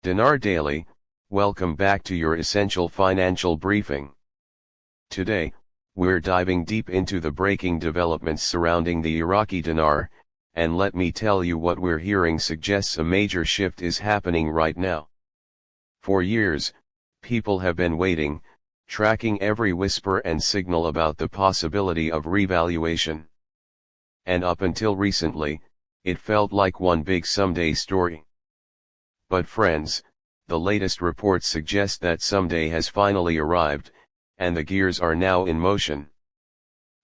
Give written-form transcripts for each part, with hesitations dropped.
Dinar Daily, welcome back to your essential financial briefing. Today, we're diving deep into the breaking developments surrounding the Iraqi dinar, and let me tell you what we're hearing suggests a major shift is happening right now. For years, people have been waiting, tracking every whisper and signal about the possibility of revaluation. And up until recently, it felt like one big someday story. But friends, the latest reports suggest that someday has finally arrived, and the gears are now in motion.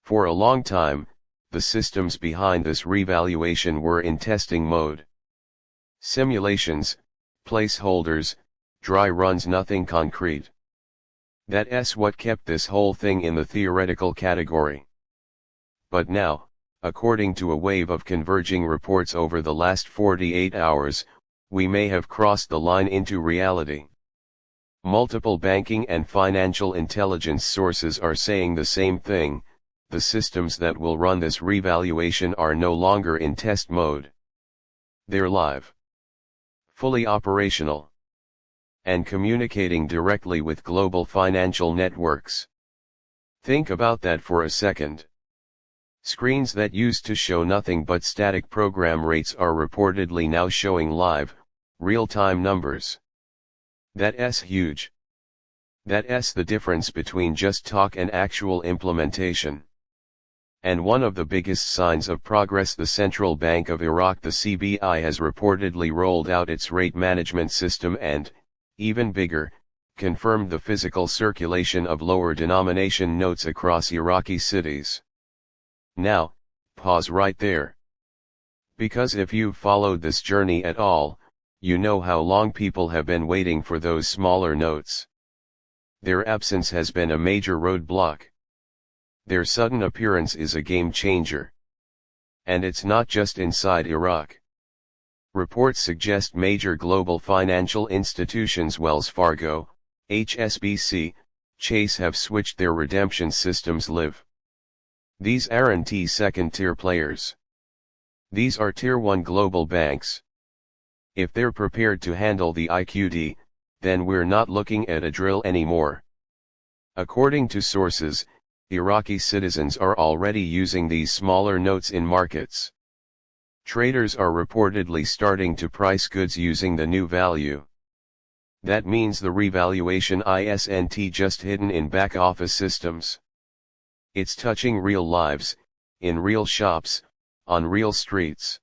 For a long time, the systems behind this revaluation were in testing mode. Simulations, placeholders, dry runs, nothing concrete. That's what kept this whole thing in the theoretical category. But now, according to a wave of converging reports over the last 48 hours, we may have crossed the line into reality. Multiple banking and financial intelligence sources are saying the same thing: the systems that will run this revaluation are no longer in test mode. They're live, fully operational, and communicating directly with global financial networks. Think about that for a second. Screens that used to show nothing but static program rates are reportedly now showing live, real-time numbers. That's huge. That's the difference between just talk and actual implementation. And one of the biggest signs of progress: the Central Bank of Iraq, the CBI, has reportedly rolled out its rate management system and, even bigger, confirmed the physical circulation of lower denomination notes across Iraqi cities. Now, pause right there. Because if you've followed this journey at all, you know how long people have been waiting for those smaller notes. Their absence has been a major roadblock. Their sudden appearance is a game changer. And it's not just inside Iraq. Reports suggest major global financial institutions, Wells Fargo, HSBC, Chase, have switched their redemption systems live. These aren't second-tier players. These are Tier 1 global banks. If they're prepared to handle the IQD, then we're not looking at a drill anymore. According to sources, Iraqi citizens are already using these smaller notes in markets. Traders are reportedly starting to price goods using the new value. That means the revaluation isn't just hidden in back-office systems. It's touching real lives, in real shops, on real streets.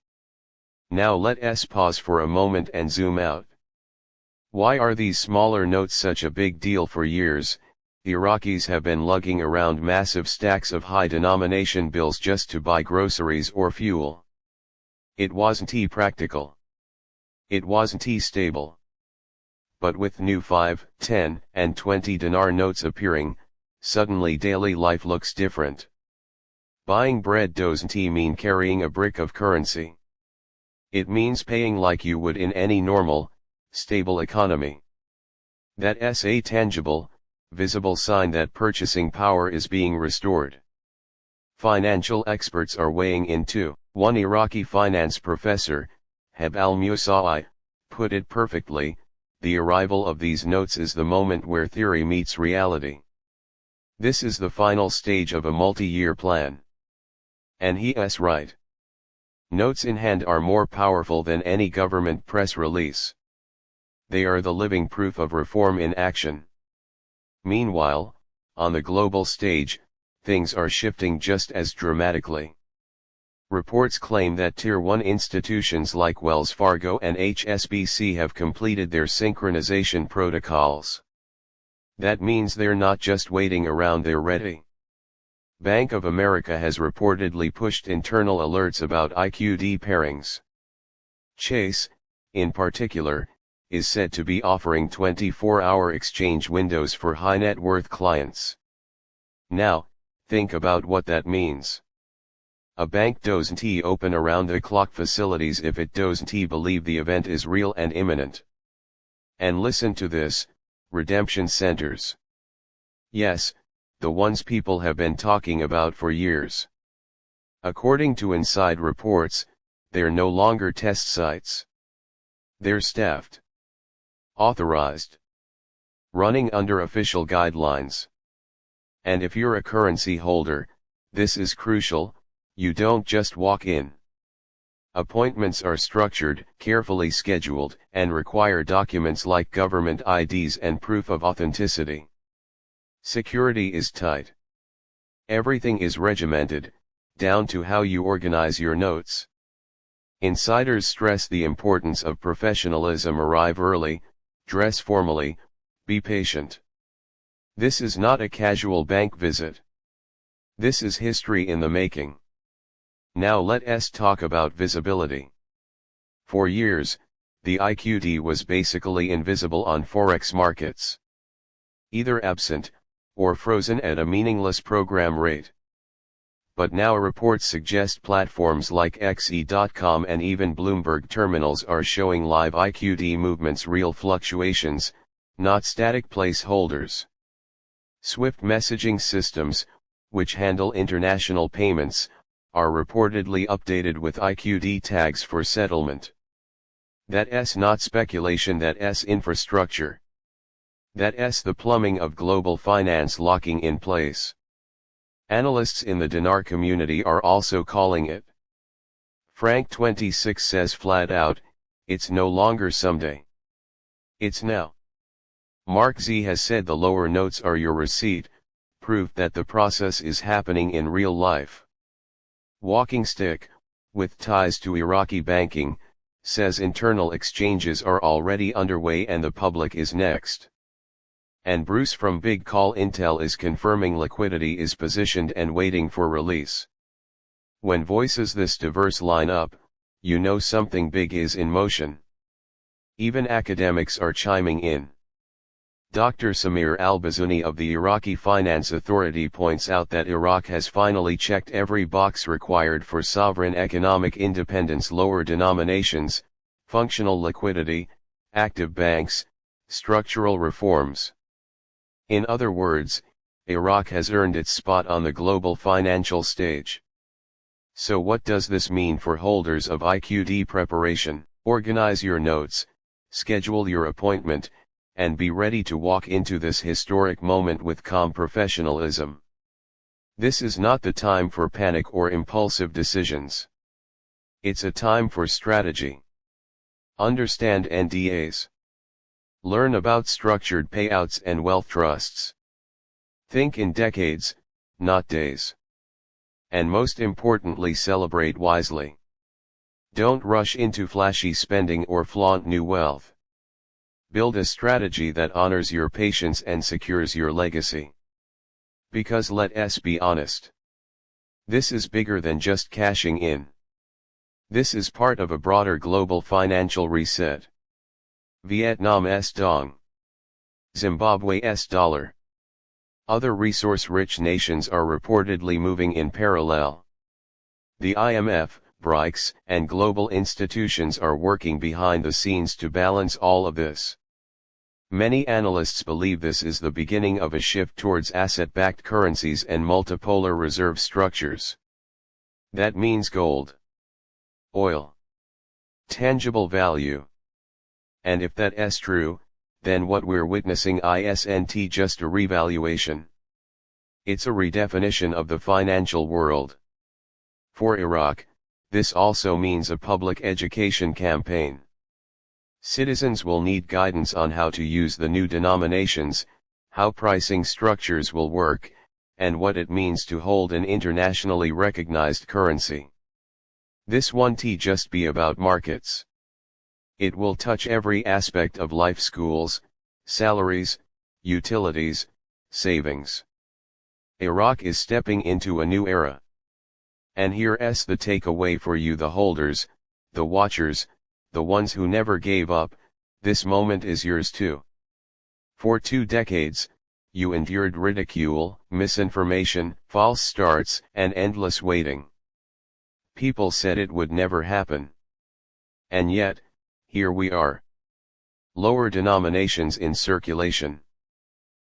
Now let's pause for a moment and zoom out. Why are these smaller notes such a big deal? For years, Iraqis have been lugging around massive stacks of high-denomination bills just to buy groceries or fuel. It wasn't practical. It wasn't stable. But with new 5, 10, and 20 dinar notes appearing, suddenly daily life looks different. Buying bread doesn't mean carrying a brick of currency. It means paying like you would in any normal, stable economy. That's a tangible, visible sign that purchasing power is being restored. Financial experts are weighing in too. One Iraqi finance professor, Heb al-Musawi, put it perfectly: the arrival of these notes is the moment where theory meets reality. This is the final stage of a multi-year plan. And he's right. Notes in hand are more powerful than any government press release. They are the living proof of reform in action. Meanwhile, on the global stage, things are shifting just as dramatically. Reports claim that Tier 1 institutions like Wells Fargo and HSBC have completed their synchronization protocols. That means they're not just waiting around, they're ready. Bank of America has reportedly pushed internal alerts about IQD pairings. Chase, in particular, is said to be offering 24-hour exchange windows for high-net-worth clients. Now, think about what that means. A bank doesn't open around-the-clock facilities if it doesn't believe the event is real and imminent. And listen to this: redemption centers. Yes, the ones people have been talking about for years. According to inside reports, they're no longer test sites. They're staffed. Authorized. Running under official guidelines. And if you're a currency holder, this is crucial, you don't just walk in. Appointments are structured, carefully scheduled, and require documents like government IDs and proof of authenticity. Security is tight. Everything is regimented, down to how you organize your notes. Insiders stress the importance of professionalism. Arrive early, dress formally, be patient. This is not a casual bank visit. This is history in the making. Now let's talk about visibility. For years, the IQD was basically invisible on Forex markets. Either absent, or frozen at a meaningless program rate. But now reports suggest platforms like xe.com and even Bloomberg terminals are showing live IQD movements, real fluctuations, not static placeholders. Swift messaging systems, which handle international payments, are reportedly updated with IQD tags for settlement. That's not speculation, that's infrastructure. That's the plumbing of global finance locking in place. Analysts in the dinar community are also calling it. Frank26 says flat out, it's no longer someday. It's now. Mark Z has said the lower notes are your receipt, proof that the process is happening in real life. Walking Stick, with ties to Iraqi banking, says internal exchanges are already underway and the public is next. And Bruce from Big Call Intel is confirming liquidity is positioned and waiting for release. When voices this diverse line up, you know something big is in motion. Even academics are chiming in. Dr. Samir al-Bazouni of the Iraqi Finance Authority points out that Iraq has finally checked every box required for sovereign economic independence: lower denominations, functional liquidity, active banks, structural reforms. In other words, Iraq has earned its spot on the global financial stage. So what does this mean for holders of IQD preparation? Organize your notes, schedule your appointment, and be ready to walk into this historic moment with calm professionalism. This is not the time for panic or impulsive decisions. It's a time for strategy. Understand NDAs. Learn about structured payouts and wealth trusts. Think in decades, not days. And most importantly, celebrate wisely. Don't rush into flashy spending or flaunt new wealth. Build a strategy that honors your patience and secures your legacy. Because let's be honest. This is bigger than just cashing in. This is part of a broader global financial reset. Vietnam's dong. Zimbabwe's dollar. Other resource-rich nations are reportedly moving in parallel. The IMF, BRICS, and global institutions are working behind the scenes to balance all of this. Many analysts believe this is the beginning of a shift towards asset-backed currencies and multipolar reserve structures. That means gold, oil, tangible value. And if that's true, then what we're witnessing isn't just a revaluation. It's a redefinition of the financial world. For Iraq, this also means a public education campaign. Citizens will need guidance on how to use the new denominations, how pricing structures will work, and what it means to hold an internationally recognized currency. This won't just be about markets. It will touch every aspect of life: schools, salaries, utilities, savings. Iraq is stepping into a new era. And here's the takeaway for you, the holders, the watchers, the ones who never gave up: this moment is yours too. For 2 decades, you endured ridicule, misinformation, false starts, and endless waiting. People said it would never happen. And yet, here we are. Lower denominations in circulation.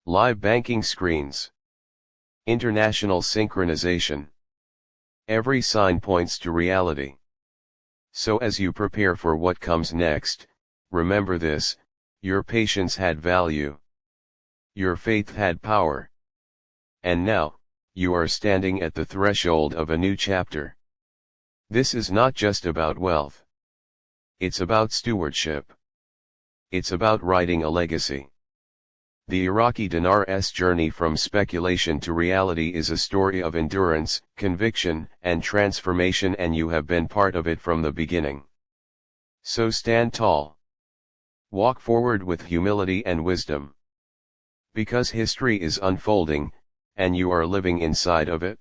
Live banking screens. International synchronization. Every sign points to reality. So as you prepare for what comes next, remember this: Your patience had value. Your faith had power. And now, you are standing at the threshold of a new chapter. This is not just about wealth. It's about stewardship. It's about writing a legacy. The Iraqi dinar's journey from speculation to reality is a story of endurance, conviction, and transformation, and you have been part of it from the beginning. So stand tall. Walk forward with humility and wisdom. Because history is unfolding, and you are living inside of it.